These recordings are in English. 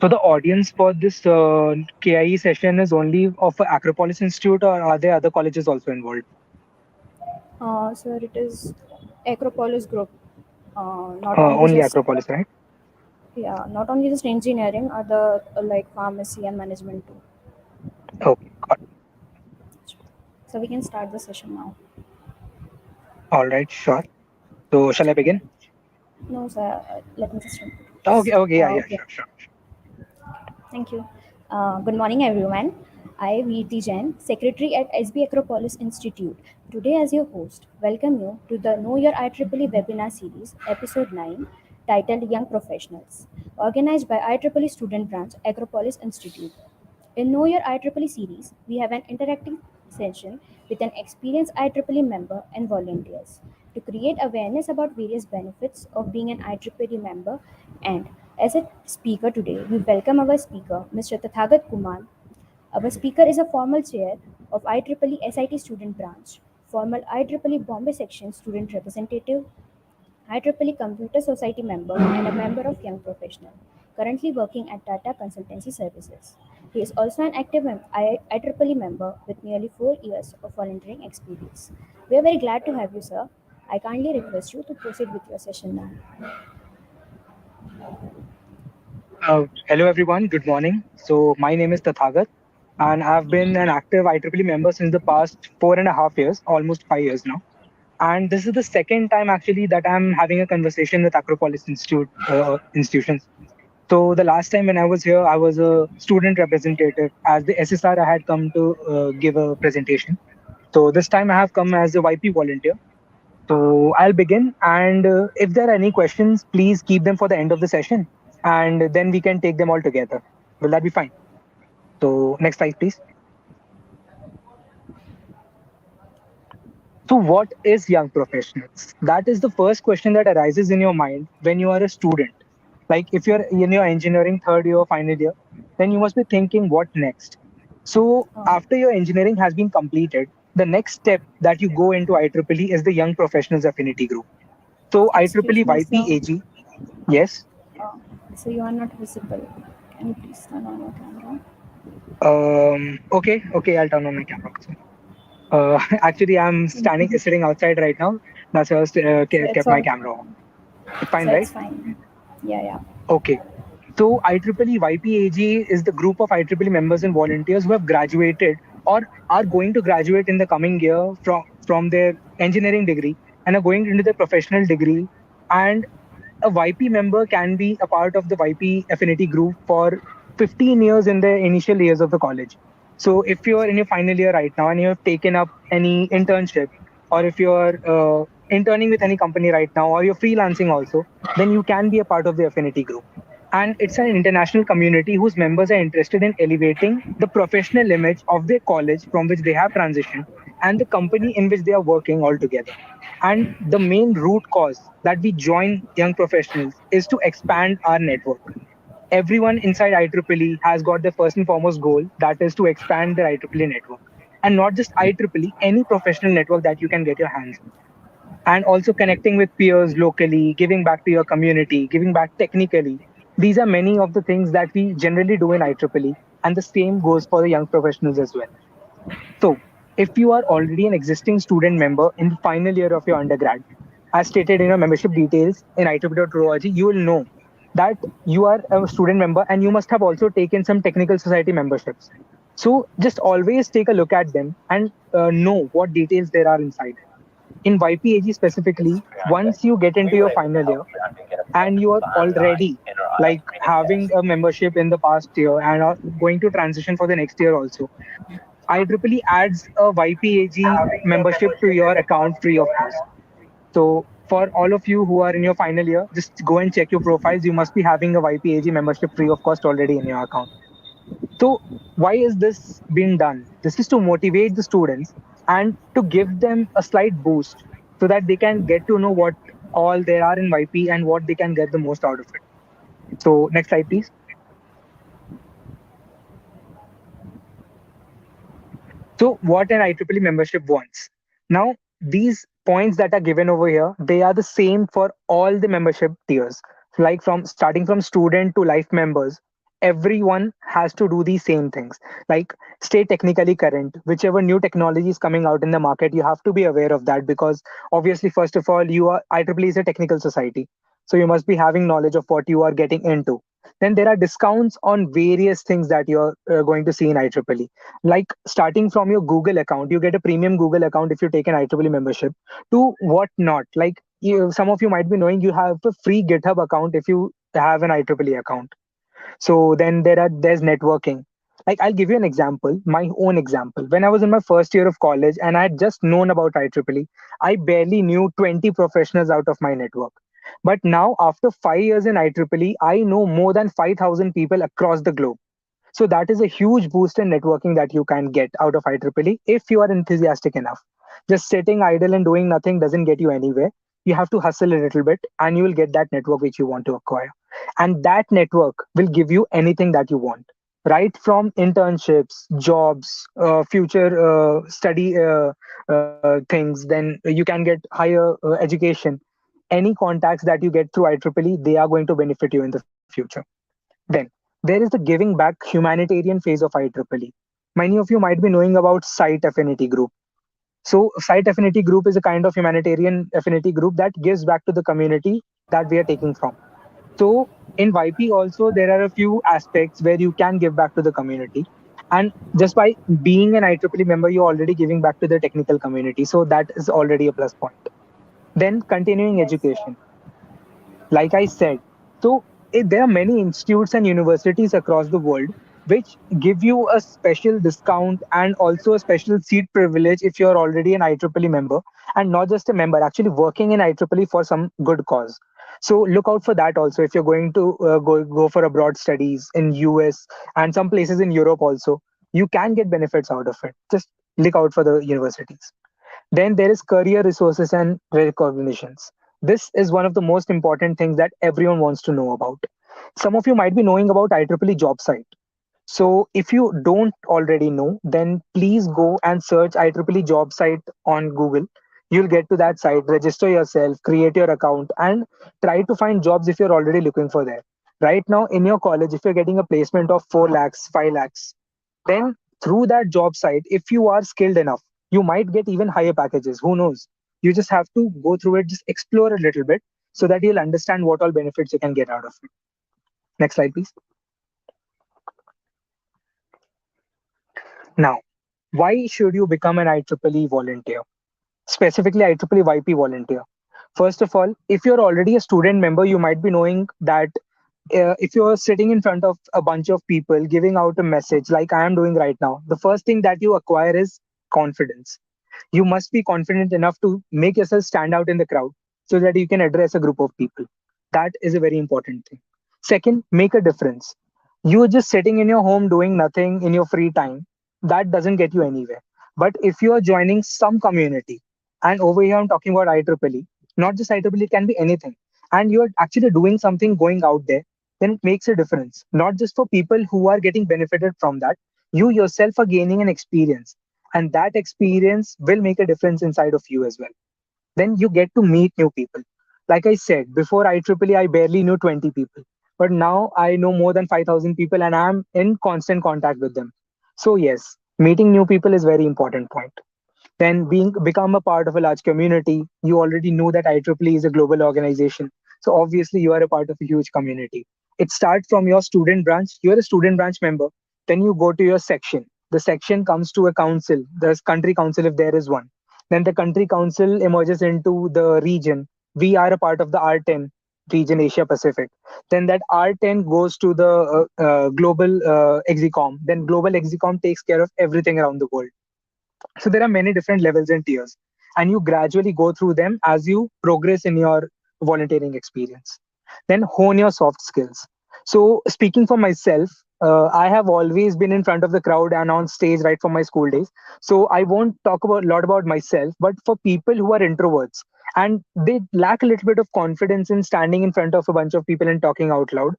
So the audience for this KIE session is only of Acropolis Institute, or are there other colleges also involved? Sir, it is Acropolis Group. Not only Only just Acropolis, right? not only just engineering, other like pharmacy and management too. Okay, got it. So we can start the session now. All right, sure. So shall I begin? No, sir. Let me just introduce. Okay, okay, yeah, yeah, Okay. sure, sure. Thank you. Good morning, everyone. I, Veerti Jain, Secretary at SB Acropolis Institute. Today, as your host, welcome you to the Know Your IEEE webinar series, Episode 9, titled Young Professionals, organized by IEEE Student Branch, Acropolis Institute. In Know Your IEEE series, we have an interactive session with an experienced IEEE member and volunteers to create awareness about various benefits of being an IEEE member. And as a speaker today, we welcome our speaker, Mr. Tathagat Kumar. Our speaker is a former chair of IEEE SIT student branch, former IEEE Bombay section student representative, IEEE Computer Society member and a member of Young Professional, currently working at Tata Consultancy Services. He is also an active IEEE member with nearly 4 years of volunteering experience. We are very glad to have you, sir. I kindly request you to proceed with your session now. Hello, everyone. Good morning. So my name is Tathagat, and I've been an active IEEE member since the past 4.5 years, almost 5 years now. And this is the second time actually that I'm having a conversation with Acropolis institutions. So the last time when I was here, I was a student representative. As the SSR, I had come to give a presentation. So this time I have come as a YP volunteer. So I'll begin, and if there are any questions, please keep them for the end of the session, and then we can take them all together. Will that be fine? So next slide, please. So what is young professionals? That is the first question that arises in your mind when you are a student. Like if you're in your engineering third year or final year, then you must be thinking what next. So Uh, after your engineering has been completed, the next step that you go into IEEE is the Young Professionals Affinity Group. So Excuse IEEE me, sir. YPAG, yes. Uh, so you are not visible. Can you please turn on your camera? Okay, okay, I'll turn on my camera also. Actually, I'm sitting outside right now. That's why I was, So it's kept my all. camera on. It's fine, So right? it's fine. Yeah, yeah. Okay. So IEEE YPAG is the group of IEEE members and volunteers who have graduated or are going to graduate in the coming year from their engineering degree and are going into their professional degree. And a YP member can be a part of the YP affinity group for 15 years in the initial years of the college. So if you're in your final year right now and you have taken up any internship, or if you're interning with any company right now, or you're freelancing also, then you can be a part of the affinity group. And it's an international community whose members are interested in elevating the professional image of their college from which they have transitioned and the company in which they are working altogether. And the main root cause that we join young professionals is to expand our network. Everyone inside IEEE has got the first and foremost goal, that is to expand their IEEE network. And not just IEEE, any professional network that you can get your hands on. And also connecting with peers locally, giving back to your community, giving back technically. These are many of the things that we generally do in IEEE, and the same goes for the young professionals as well. So, if you are already an existing student member in the final year of your undergrad, as stated in your membership details in IEEE.org, you will know that you are a student member and you must have also taken some technical society memberships. So, just always take a look at them and know what details there are inside. In YPAG specifically, once you get into your final year and you are already like having a membership in the past year and are going to transition for the next year also, IEEE adds a YPAG membership to your account free of cost. So for all of you who are in your final year, just go and check your profiles. You must be having a YPAG membership free of cost already in your account. So why is this being done? This is to motivate the students and to give them a slight boost so that they can get to know what all there are in YP and what they can get the most out of it. So next slide, please. So what an IEEE membership wants. Now, these points that are given over here, they are the same for all the membership tiers. Like from starting from student to life members. everyone has to do the same things, like stay technically current. Whichever new technology is coming out in the market, you have to be aware of that, because obviously, first of all, you are IEEE is a technical society, so you must be having knowledge of what you are getting into. Then there are discounts on various things that you're going to see in IEEE, like starting from your Google account. You get a premium Google account if you take an IEEE membership, to what not, like some of you might be knowing you have a free GitHub account if you have an IEEE account. So then there's networking. Like, I'll give you an example, my own example. When I was in my first year of college and I had just known about IEEE, I barely knew 20 professionals out of my network. But now, after 5 years in IEEE, I know more than 5,000 people across the globe. So that is a huge boost in networking that you can get out of IEEE if you are enthusiastic enough. Just sitting idle and doing nothing doesn't get you anywhere. You have to hustle a little bit and you will get that network which you want to acquire. And that network will give you anything that you want, right from internships, jobs, future study things. Then you can get higher education. Any contacts that you get through IEEE, they are going to benefit you in the future. Then there is the giving back humanitarian phase of IEEE. Many of you might be knowing about Site Affinity Group. So, Site Affinity Group is a kind of humanitarian affinity group that gives back to the community that we are taking from. So, in YP also, there are a few aspects where you can give back to the community. And just by being an IEEE member, you're already giving back to the technical community. So, that is already a plus point. Then, continuing Yes. education, like I said. So there are many institutes and universities across the world which give you a special discount and also a special seat privilege if you're already an IEEE member, and not just a member, actually working in IEEE for some good cause. So look out for that also if you're going to go for abroad studies in US and some places in Europe also. You can get benefits out of it. Just look out for the universities. Then there is career resources and recognitions. This is one of the most important things that everyone wants to know about. Some of you might be knowing about IEEE job site. So if you don't already know, then please go and search IEEE job site on Google. You'll get to that site, register yourself, create your account, and try to find jobs if you're already looking for there. Right now in your college, if you're getting a placement of 4 lakhs, 5 lakhs, then through that job site, if you are skilled enough, you might get even higher packages. Who knows? You just have to go through it, just explore a little bit so that you'll understand what all benefits you can get out of it. Next slide, please. Now, why should you become an IEEE volunteer? Specifically, IEEE YP volunteer. First of all, if you're already a student member, you might be knowing that if you're sitting in front of a bunch of people giving out a message like I am doing right now, the first thing that you acquire is confidence. You must be confident enough to make yourself stand out in the crowd so that you can address a group of people. That is a very important thing. Second, make a difference. You are just sitting in your home doing nothing in your free time. That doesn't get you anywhere. But if you are joining some community, and over here I'm talking about IEEE, not just IEEE, it can be anything, and you're actually doing something going out there, then it makes a difference. Not just for people who are getting benefited from that, you yourself are gaining an experience, and that experience will make a difference inside of you as well. Then you get to meet new people. Like I said, before IEEE, I barely knew 20 people, but now I know more than 5,000 people and I'm in constant contact with them. So yes, meeting new people is very important point. Then being become a part of a large community. You already know that IEEE is a global organization. So obviously you are a part of a huge community. It starts from your student branch. You're a student branch member. Then you go to your section. The section comes to a council, the country council if there is one. Then the country council emerges into the region. We are a part of the R10 region, Asia Pacific. Then that R10 goes to the global execom. Then global execom takes care of everything around the world. So there are many different levels and tiers, and you gradually go through them as you progress in your volunteering experience. Then hone your soft skills. So speaking for myself, I have always been in front of the crowd and on stage right from my school days. So I won't talk about a lot about myself, but for people who are introverts and they lack a little bit of confidence in standing in front of a bunch of people and talking out loud,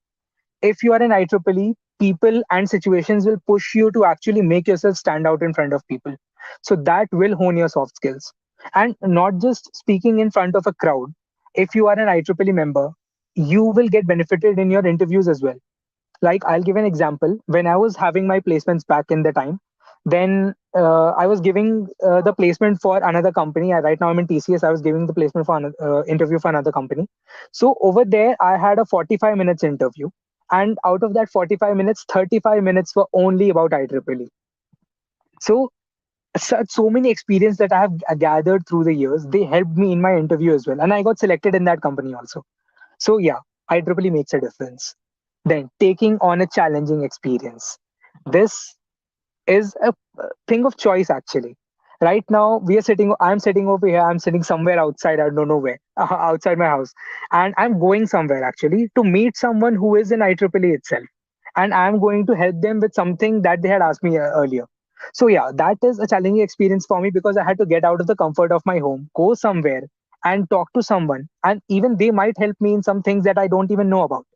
if you are in IEEE, people and situations will push you to actually make yourself stand out in front of people. So that will hone your soft skills. And not just speaking in front of a crowd. If you are an IEEE member, you will get benefited in your interviews as well. Like, I'll give an example. When I was having my placements back in the time, then I was giving the placement for another company. Right now I'm in TCS. I was giving the placement for another interview for another company. So over there, I had a 45 minutes interview, and out of that 45 minutes, 35 minutes were only about IEEE. So so many experience that I have gathered through the years, they helped me in my interview as well, and I got selected in that company also. So yeah, IEEE makes a difference. Then taking on a challenging experience. This is a thing of choice actually. Right now we are sitting. I'm sitting over here. I'm sitting somewhere outside. I don't know where. Outside my house, and I'm going somewhere actually to meet someone who is in IEEE itself, and I'm going to help them with something that they had asked me earlier. So yeah, that is a challenging experience for me because I had to get out of the comfort of my home, go somewhere, and talk to someone, and even they might help me in some things that I don't even know about.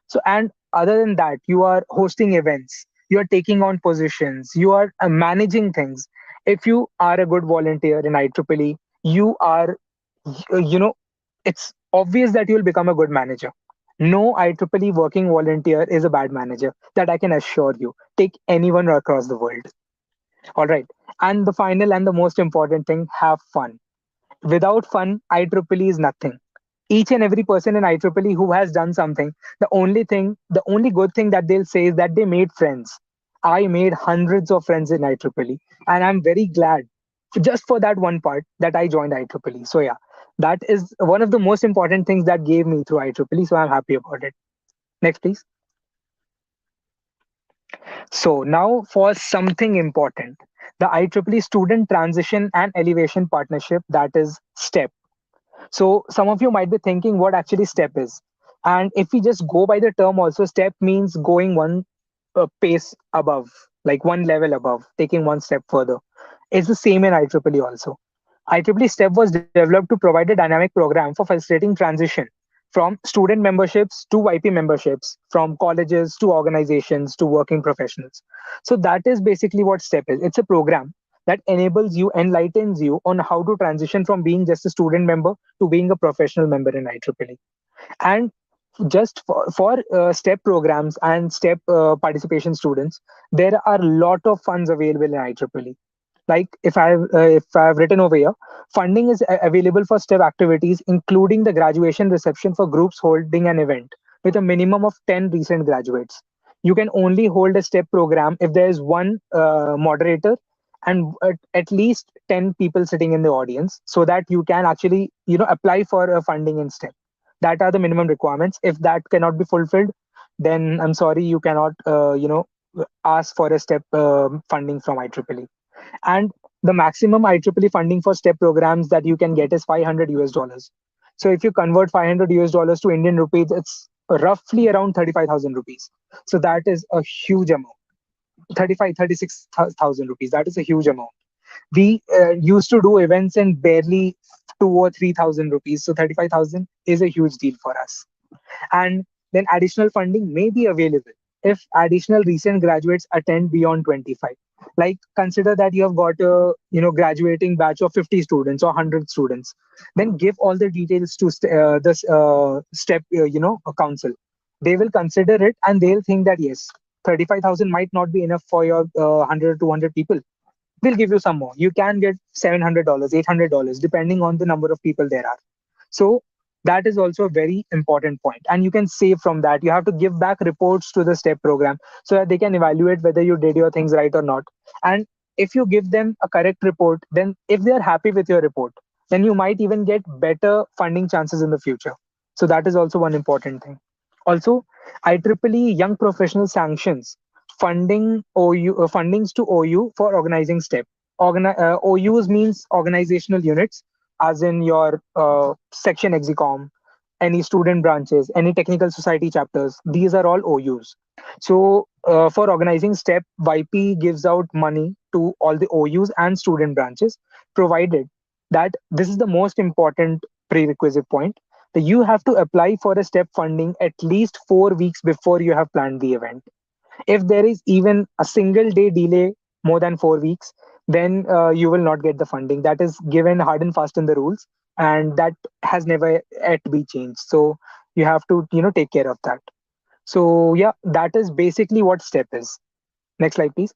So, and other than that, you are hosting events, you are taking on positions, you are managing things. If you are a good volunteer in IEEE, you are, you know, it's obvious that you'll become a good manager. No IEEE working volunteer is a bad manager. That I can assure you. Take anyone across the world. All right. And the final and the most important thing, have fun. Without fun, IEEE is nothing. Each and every person in IEEE who has done something, the only good thing that they'll say is that they made friends. I made hundreds of friends in IEEE, and I'm very glad just for that one part that I joined IEEE. So yeah, that is one of the most important things that gave me through IEEE. So I'm happy about it. Next, please. So now for something important, the IEEE Student Transition and Elevation Partnership, that is STEP. So some of you might be thinking what actually STEP is. And if we just go by the term also, STEP means going one pace above, like one level above, taking one step further. It's the same in IEEE also. IEEE STEP was developed to provide a dynamic program for facilitating transition from student memberships to YP memberships, from colleges to organizations to working professionals. So that is basically what STEP is. It's a program that enables you, enlightens you on how to transition from being just a student member to being a professional member in IEEE. And just for STEP programs and STEP participation students, there are a lot of funds available in IEEE. Like if I've written over here, funding is available for STEP activities, including the graduation reception for groups holding an event with a minimum of 10 recent graduates. You can only hold a STEP program if there is one moderator and at least 10 people sitting in the audience, so that you can actually apply for funding in STEP. That are the minimum requirements. If that cannot be fulfilled, then I'm sorry, you cannot ask for a STEP funding from IEEE. And the maximum IEEE funding for STEP programs that you can get is 500 US dollars. So if you convert 500 US dollars to Indian rupees, it's roughly around 35,000 rupees. So that is a huge amount. 36,000 rupees. That is a huge amount. We used to do events in barely 2 or 3,000 rupees. So 35,000 is a huge deal for us. And then additional funding may be available if additional recent graduates attend beyond 25. Like, consider that you have got a graduating batch of 50 students or 100 students, then give all the details to this STEP a council. They will consider it and they'll think that yes, 35,000 might not be enough for your 100 or 200 people. We'll give you some more. You can get $700, $800, depending on the number of people there are. So that is also a very important point. And you can save from that. You have to give back reports to the STEP program so that they can evaluate whether you did your things right or not. And if you give them a correct report, then if they're happy with your report, then you might even get better funding chances in the future. So that is also one important thing. Also, IEEE Young Professional sanctions fundings to OU for organizing STEP. OUs means organizational units, as in your section execom, any student branches, any technical society chapters. These are all OUs. So for organizing STEP, YP gives out money to all the OUs and student branches, provided that this is the most important prerequisite point, that you have to apply for a STEP funding at least 4 weeks before you have planned the event. If there is even a single day delay more than 4 weeks, then you will not get the funding. That is given hard and fast in the rules, and that has never yet be changed. So you have to take care of that. So yeah, that is basically what STEP is. Next slide, please.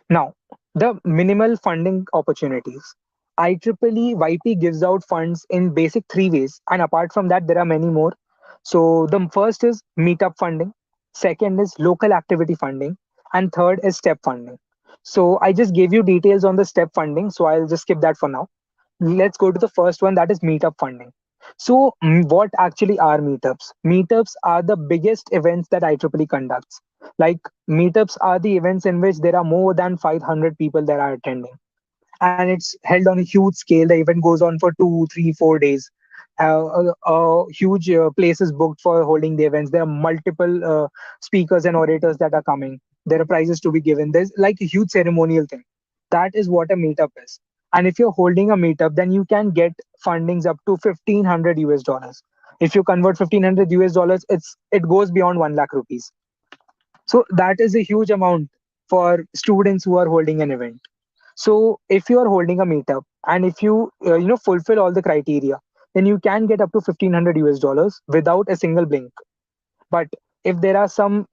Now, the minimal funding opportunities. IEEE YP gives out funds in basic three ways, and apart from that, there are many more. So, the first is meetup funding, second is local activity funding, and third is step funding. So, I just gave you details on the step funding, so I'll just skip that for now. Let's go to the first one, that is meetup funding. So, what actually are meetups? Meetups are the biggest events that IEEE conducts. Like, meetups are the events in which there are more than 500 people that are attending, and it's held on a huge scale. The event goes on for 2, 3, 4 days. Huge places booked for holding the events. There are multiple speakers and orators that are coming. There are prizes to be given. There's like a huge ceremonial thing. That is what a meetup is. And if you're holding a meetup, then you can get fundings up to 1500 US dollars. If you convert 1500 US dollars, it goes beyond 1 lakh rupees. So that is a huge amount for students who are holding an event. So if you are holding a meetup and if you fulfill all the criteria, then you can get up to 1500 US dollars without a single blink. But if there are some,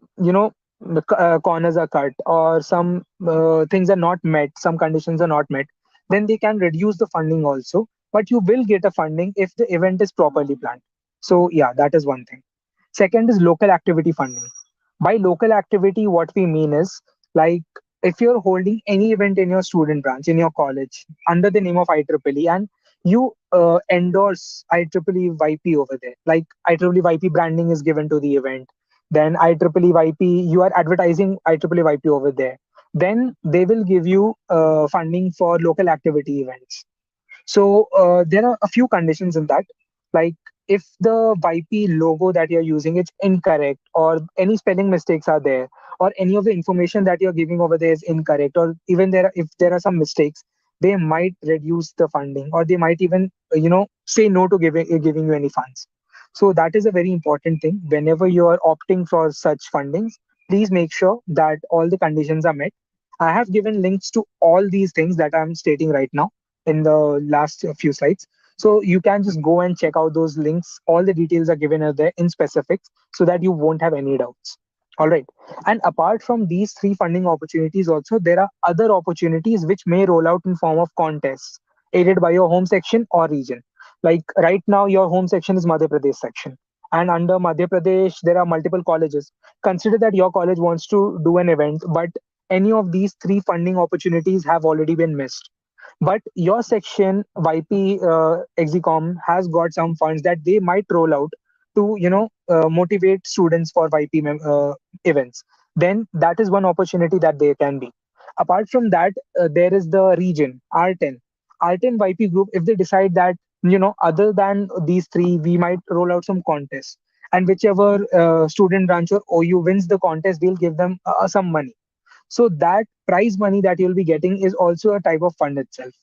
corners are cut or some things are not met, some conditions are not met, then they can reduce the funding also. But you will get a funding if the event is properly planned. So yeah, that is one thing. Second is local activity funding. By local activity, what we mean is like if you're holding any event in your student branch, in your college, under the name of IEEE, and you endorse IEEE YP over there, like IEEE YP branding is given to the event, then IEEE YP, you are advertising IEEE YP over there, then they will give you funding for local activity events. So there are a few conditions in that. Like if the YP logo that you're using is incorrect, or any spelling mistakes are there, or any of the information that you're giving over there is incorrect, or even if there are some mistakes, they might reduce the funding, or they might even say no to giving you any funds. So that is a very important thing. Whenever you are opting for such fundings, please make sure that all the conditions are met. I have given links to all these things that I'm stating right now in the last few slides. So you can just go and check out those links. All the details are given there in specifics so that you won't have any doubts. All right. And apart from these three funding opportunities, also there are other opportunities which may roll out in form of contests aided by your home section or region. Like right now, your home section is Madhya Pradesh section. And under Madhya Pradesh, there are multiple colleges. Consider that your college wants to do an event, but any of these three funding opportunities have already been missed, but your section YP Exicom has got some funds that they might roll out to motivate students for YP events. Then that is one opportunity that there can be. Apart from that, there is the region R10. R10 YP group, if they decide that other than these three, we might roll out some contests, and whichever student branch or OU wins the contest, we'll give them some money. So that prize money that you'll be getting is also a type of fund itself.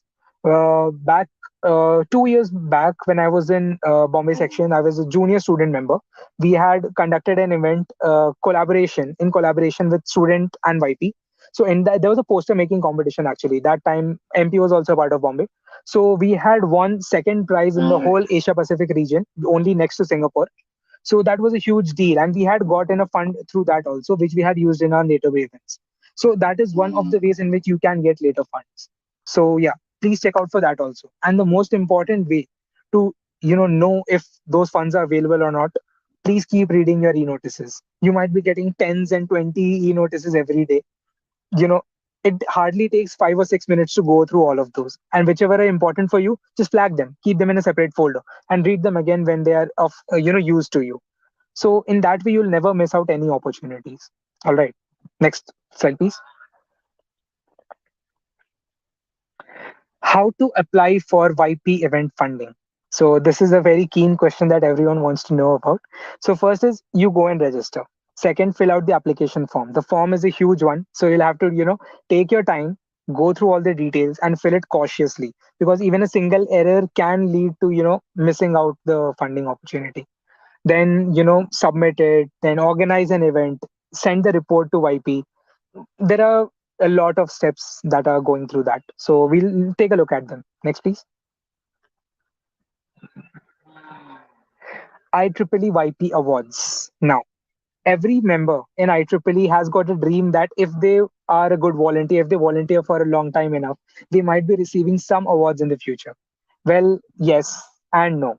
Back 2 years back, when I was in Bombay section, I was a junior student member. We had conducted an event in collaboration with student and YP. So in that, there was a poster making competition actually. That time MP was also part of Bombay. So we had won second prize in the whole Asia Pacific region, only next to Singapore. So that was a huge deal, and we had gotten a fund through that also, which we had used in our later events. So that is one of the ways in which you can get later funds. So yeah, please check out for that also. And the most important way to know if those funds are available or not, please keep reading your e-notices. You might be getting tens and 20 e-notices every day. You know, it hardly takes 5 or 6 minutes to go through all of those. And whichever are important for you, just flag them, keep them in a separate folder, and read them again when they are of use to you. So in that way, you'll never miss out any opportunities. All right. Next slide, please. How to apply for YP event funding? So this is a very keen question that everyone wants to know about. So first is you go and register. Second, fill out the application form. The form is a huge one, so you'll have to take your time, go through all the details, and fill it cautiously, because even a single error can lead to missing out the funding opportunity. Then submit it, then organize an event, send the report to YP. There are a lot of steps that are going through that, so we'll take a look at them. Next, please. IEEE YP Awards. Now, every member in IEEE has got a dream that if they are a good volunteer, if they volunteer for a long time enough, they might be receiving some awards in the future. Well, yes and no.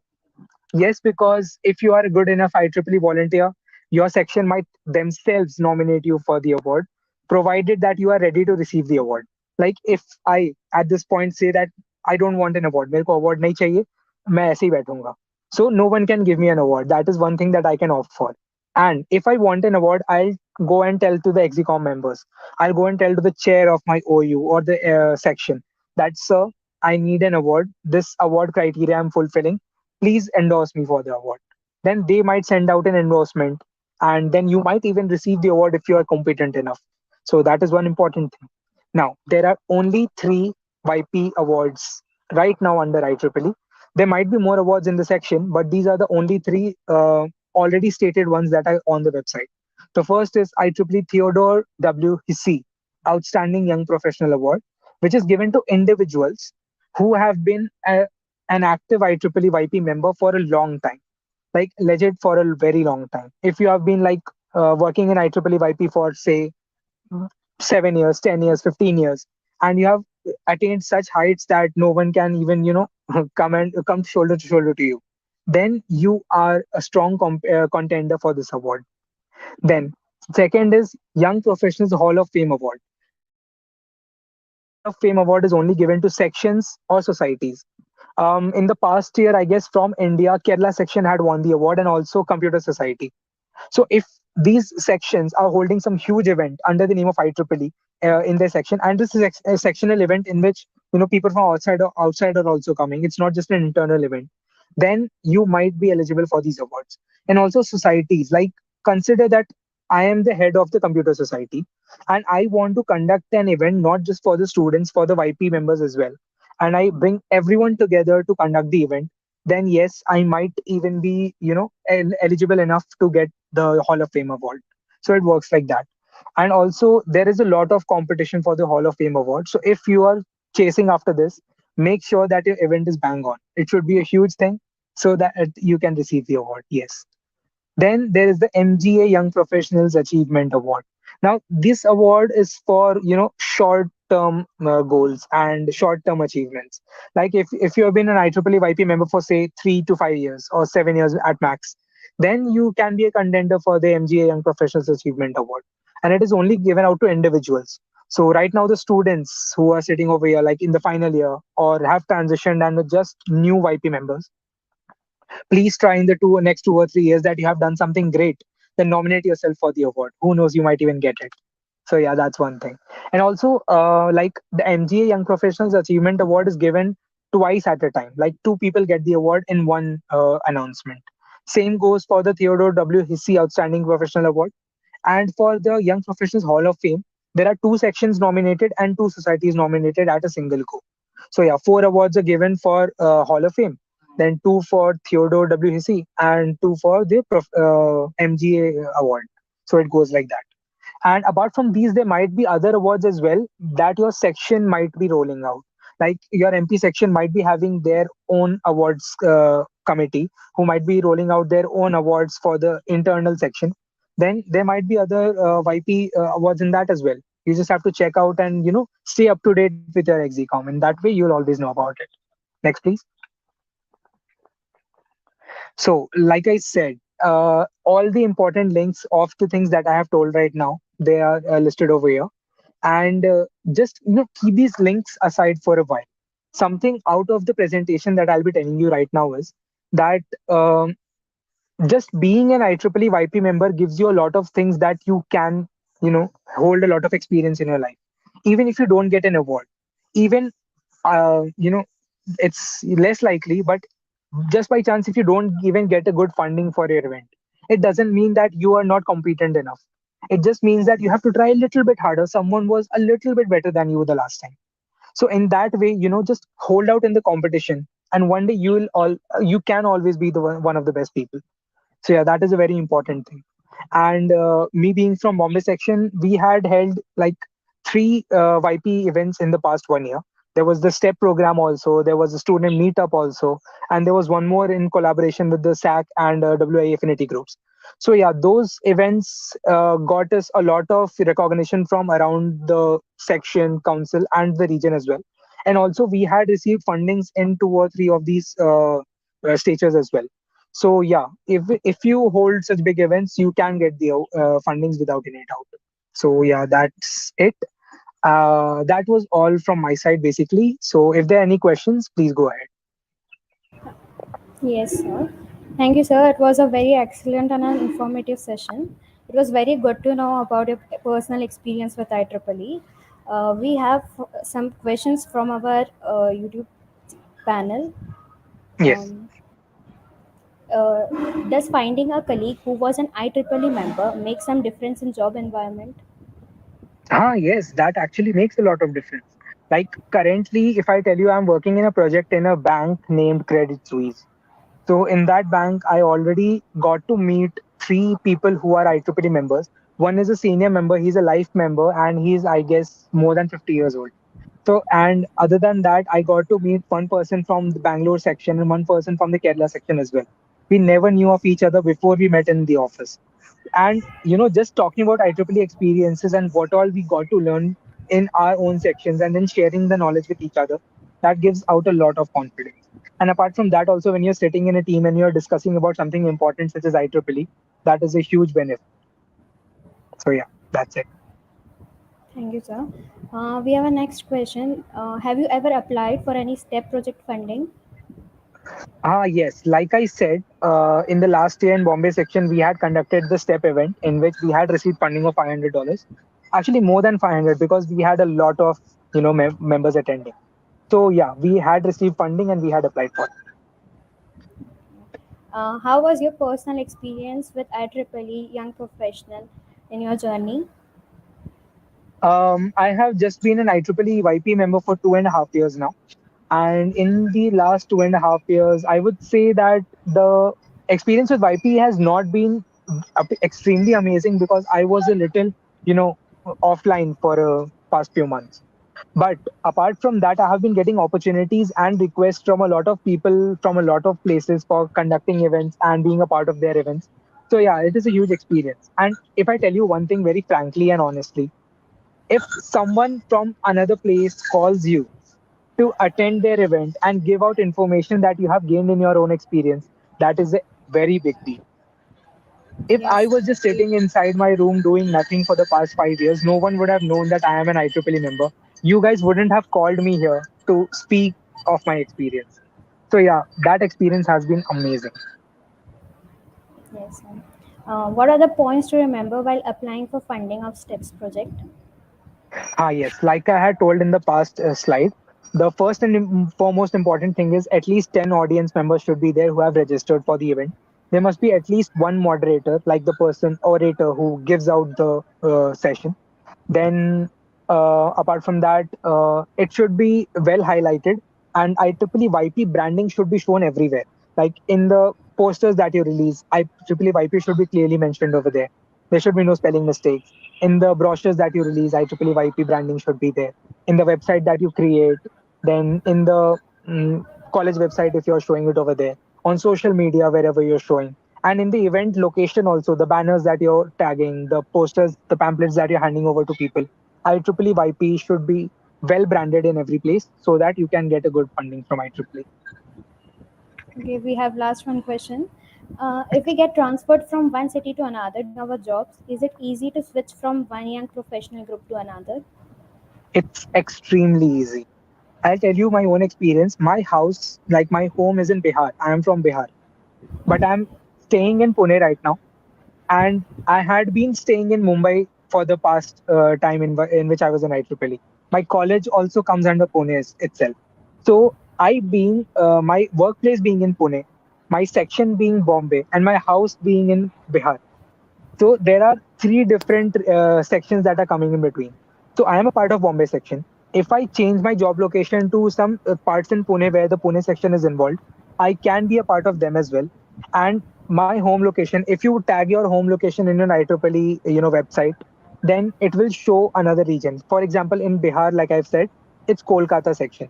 Yes, because if you are a good enough IEEE volunteer, your section might themselves nominate you for the award, provided that you are ready to receive the award. Like if I at this point say that I don't want an award, मेरे को award नहीं चाहिए, मैं ऐसे ही बैठूंगा. So no one can give me an award. That is one thing that I can opt for. And if I want an award, I'll go and tell to the execom members. I'll go and tell to the chair of my OU or the section that, sir, I need an award. This award criteria I'm fulfilling, please endorse me for the award. Then they might send out an endorsement, and then you might even receive the award if you are competent enough. So that is one important thing. Now, there are only three YP awards right now under IEEE. There might be more awards in the section, but these are the only three already stated ones that are on the website. The first is IEEE Theodore W. Hissey Outstanding Young Professional Award, which is given to individuals who have been an active IEEE YP member for a long time, like legit for a very long time. If you have been like working in IEEE YP for say 7 years, 10 years, 15 years, and you have attained such heights that no one can even, come shoulder to shoulder to you, then you are a strong contender for this award. Then, second is Young Professionals Hall of Fame Award. Now, this Hall of Fame award is only given to sections or societies. In the past year, I guess from India, Kerala section had won the award and also Computer Society. So if these sections are holding some huge event under the name of IEEE in their section, and this is a sectional event in which people from outside are also coming. It's not just an internal event. Then you might be eligible for these awards. And also societies, like consider that I am the head of the computer society, and I want to conduct an event not just for the students, for the YP members as well. And I bring everyone together to conduct the event, then yes, I might even be, eligible enough to get the Hall of Fame award. So it works like that. And also, there is a lot of competition for the Hall of Fame award. So if you are chasing after this, make sure that your event is bang on. It should be a huge thing so that you can receive the award. Yes. Then there is the MGA Young Professionals Achievement Award. Now, this award is for short-term goals and short-term achievements. Like if you have been an IEEE YP member for say 3 to 5 years or 7 years at max, then you can be a contender for the MGA Young Professionals Achievement Award, and it is only given out to individuals. So right now, the students who are sitting over here, like in the final year or have transitioned and are just new YP members, please try in the next 2 or 3 years that you have done something great, then nominate yourself for the award. Who knows, you might even get it. So yeah, that's one thing. And also, like the MGA Young Professionals Achievement Award is given twice at a time. Like two people get the award in one announcement. Same goes for the Theodore W. Hissey Outstanding Professional Award. And for the Young Professionals Hall of Fame, there are two sections nominated and two societies nominated at a single go. So yeah, four awards are given for Hall of Fame, then two for Theodore W. Hissey, and two for the MGA award. So it goes like that. And apart from these, there might be other awards as well that your section might be rolling out. Like your MP section might be having their own awards committee who might be rolling out their own awards for the internal section. Then there might be other YP awards in that as well. You just have to check out and stay up to date with your execom. In that way, you'll always know about it. Next, please. So, like I said, all the important links of the things that I have told right now, they are listed over here. And just keep these links aside for a while. Something out of the presentation that I'll be telling you right now is that just being an IEEE YP member gives you a lot of things that you can, hold a lot of experience in your life. Even if you don't get an award, even, uh, you know, it's less likely, but just by chance, if you don't even get a good funding for your event, it doesn't mean that you are not competent enough. It just means that you have to try a little bit harder. Someone was a little bit better than you the last time. So in that way, just hold out in the competition, and one day you can always be the one of the best people. So yeah, that is a very important thing. And me being from Bombay section, we had held like three YP events in the past one year. There was the STEP program also. There was a student meetup also, and there was one more in collaboration with the SAC and WI affinity groups. So yeah, those events got us a lot of recognition from around the section, council, and the region as well. And also, we had received fundings in two or three of these stages as well. So yeah, if you hold such big events, you can get the fundings without any doubt. So yeah, that's it. That was all from my side basically. So if there are any questions, please go ahead. Yes, sir. Thank you, sir. It was a very excellent and an informative session. It was very good to know about your personal experience with IEEE. We have some questions from our YouTube panel. Yes. Um, uh, does finding a colleague who was an IEEE member make some difference in job environment? Yes, that actually makes a lot of difference. Like currently, if I tell you I'm working in a project in a bank named Credit Suisse. So in that bank, I already got to meet three people who are IEEE members. One is a senior member, he's a life member, and he's, I guess, more than 50 years old. So, and other than that, I got to meet one person from the Bangalore section and one person from the Kerala section as well. We never knew of each other before we met in the office. And, just talking about IEEE experiences and what all we got to learn in our own sections and then sharing the knowledge with each other, that gives out a lot of confidence. And apart from that, also, when you're sitting in a team and you're discussing about something important such as IEEE, that is a huge benefit. So, yeah, that's it. Thank you, sir. We have a next question. Have you ever applied for any STEP project funding? Yes. Like I said, in the last year in Bombay section, we had conducted the STEP event in which we had received funding of $500. Actually, more than 500 because we had a lot of members attending. So yeah, we had received funding and we had applied for it. How was your personal experience with IEEE Young Professional in your journey? I have just been an IEEE YP member for 2.5 years now. And in the last 2.5 years, I would say that the experience with YP has not been extremely amazing because I was a little, you know, offline for a past few months. But apart from that, I have been getting opportunities and requests from a lot of people from a lot of places for conducting events and being a part of their events. So yeah, it is a huge experience. And if I tell you one thing very frankly and honestly, if someone from another place calls you to attend their event and give out information that you have gained in your own experience, that is a very big deal. If I Yes, was just sitting inside my room doing nothing for the past 5 years, no one would have known that I am an IEEE member. You guys wouldn't have called me here to speak of my experience. So yeah, that experience has been amazing. yes. What are the points to remember while applying for funding of STEPS project? Yes, like I had told in the past slide, the first and foremost important thing is at least 10 audience members should be there who have registered for the event. There must be at least one moderator, like the person orator who gives out the session. Then, apart from that, it should be well highlighted, and IEEE YP branding should be shown everywhere. Like in the posters that you release, IEEE YP should be clearly mentioned over there. There should be no spelling mistakes. In the brochures that you release, IEEE YP branding should be there. In the website that you create, then in the college website if you're showing it over there, on social media wherever you're showing, and in the event location also, the banners that you're tagging, the posters, the pamphlets that you're handing over to people, IEEE YP should be well branded in every place so that you can get a good funding from IEEE. Okay, we have last one question. If we get transferred from one city to another during our jobs, is it easy to switch from one young professional group to another? It's extremely easy. I'll tell you my own experience. My house, like my home, is in Bihar. I am from Bihar, but I'm staying in Pune right now. And I had been staying in Mumbai for the past time in which I was in IEEE. My college also comes under Pune itself. So I being my workplace being in Pune, my section being Bombay, and my house being in Bihar. So there are three different sections that are coming in between. So I am a part of Bombay section. If I change my job location to some parts in Pune where the Pune section is involved, I can be a part of them as well. And my home location, if you tag your home location in an IEEE website, then it will show another region. For example, in Bihar, like I've said, it's Kolkata section.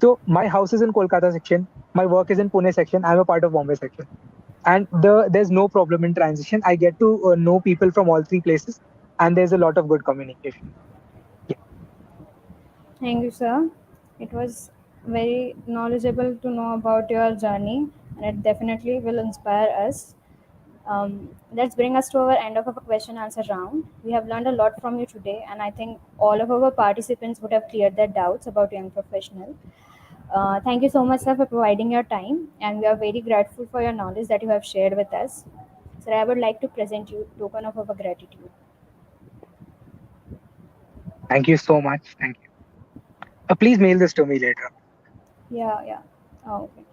So my house is in Kolkata section. My work is in Pune section. I'm a part of Bombay section, and there's no problem in transition. I get to know people from all three places, and there's a lot of good communication. Yeah. Thank you, sir. It was very knowledgeable to know about your journey, and it definitely will inspire us. Let's bring us to our end of our question answer round. We have learned a lot from you today, and I think all of our participants would have cleared their doubts about young professional. Thank you so much, sir, for providing your time, and we are very grateful for your knowledge that you have shared with us. Sir, I would like to present you token of our gratitude. Thank you so much. Thank you. Please mail this to me later. Yeah, yeah. Oh, okay.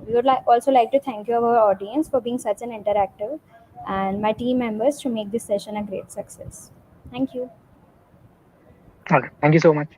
We would also like to thank you, our audience, for being such an interactive, and my team members to make this session a great success. Thank you. Okay. Thank you so much.